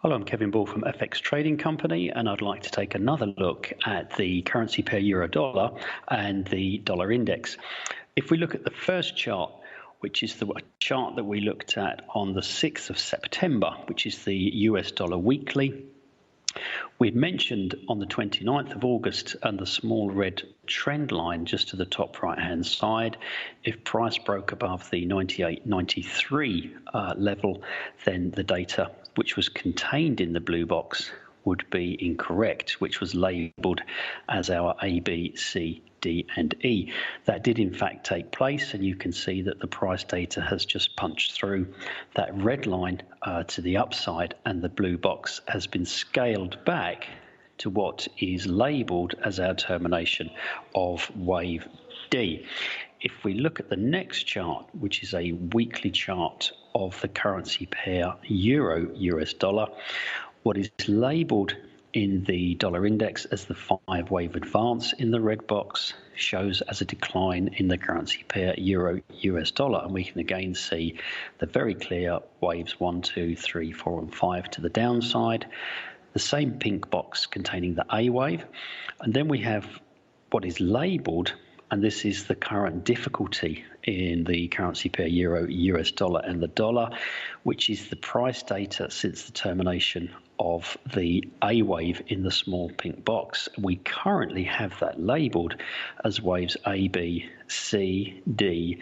Hello, I'm Kevin Ball from FXTrading Company, and I'd like to take another look at the currency pair euro-dollar and the dollar index. If we look at the first chart, which is the chart that we looked at on the 6th of September, which is the US dollar weekly, we'd mentioned on the 29th of August and the small red trend line just to the top right hand side, if price broke above the 98.93 level, then the data which was contained in the blue box would be incorrect, which was labelled as our A, B, C, D and E. That did in fact take place, and you can see that the price data has just punched through that red line to the upside, and the blue box has been scaled back to what is labelled as our termination of wave D. If we look at the next chart, which is a weekly chart of the currency pair euro-US dollar, what is labelled in the dollar index as the 5-wave advance in the red box shows as a decline in the currency pair euro-US dollar, and we can again see the very clear waves 1, 2, 3, 4 and 5 to the downside, the same pink box containing the A wave, and then we have what is labelled, and this is the current difficulty in the currency pair euro-US dollar and the dollar, which is the price data since the termination of the A wave in the small pink box. We currently have that labelled as waves A, B, C, D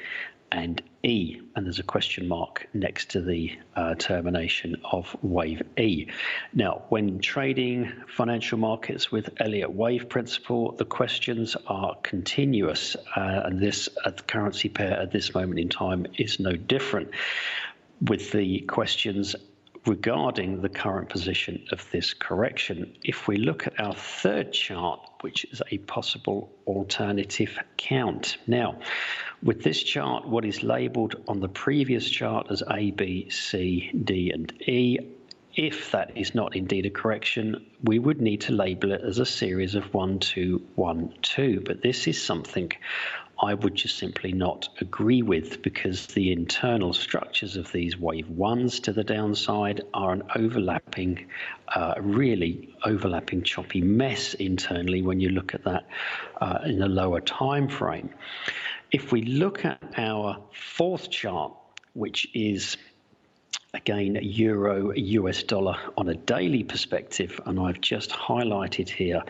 and E, and there's a question mark next to the termination of wave E. Now, when trading financial markets with Elliott wave principle, the questions are continuous, and this currency pair at this moment in time is no different, with the questions regarding the current position of this correction. If we look at our third chart, which is a possible alternative count. Now, with this chart, what is labelled on the previous chart as A, B, C, D and E, if that is not indeed a correction, we would need to label it as a series of 1, 2, 1, 2. But this is something I would just simply not agree with, because the internal structures of these wave ones to the downside are an overlapping, really overlapping choppy mess internally when you look at that in a lower time frame. If we look at our fourth chart, which is again euro US dollar on a daily perspective, and I've just highlighted here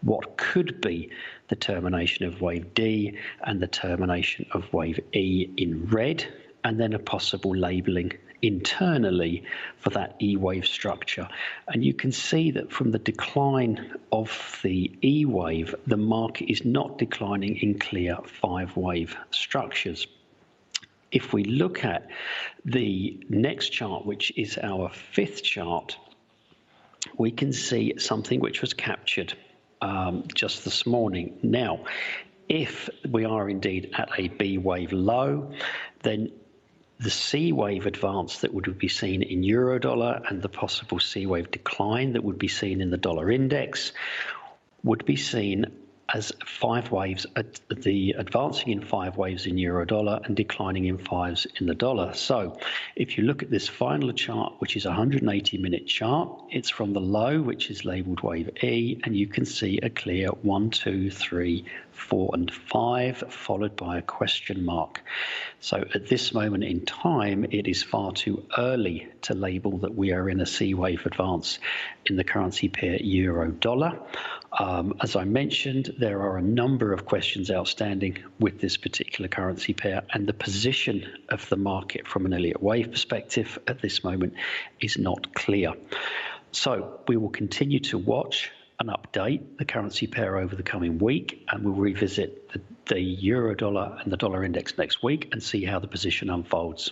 what could be the termination of wave D and the termination of wave E in red, and then a possible labelling internally for that E wave structure. And you can see that from the decline of the E wave, the market is not declining in clear 5-wave structures. If we look at the next chart, which is our fifth chart, we can see something which was captured just this morning. Now, if we are indeed at a B wave low, then the C wave advance that would be seen in euro dollar and the possible C wave decline that would be seen in the dollar index would be seen as 5 waves, the advancing in 5 waves in euro dollar and declining in 5s in the dollar. So if you look at this final chart, which is a 180-minute chart, it's from the low, which is labeled wave E, and you can see a clear 1, 2, 3, 4 and 5 followed by a question mark. So at this moment in time, it is far too early to label that we are in a C wave advance in the currency pair euro dollar. As I mentioned, there are a number of questions outstanding with this particular currency pair, and the position of the market from an Elliott wave perspective at this moment is not clear. So we will continue to watch and update the currency pair over the coming week, and we'll revisit the euro dollar and the dollar index next week and see how the position unfolds.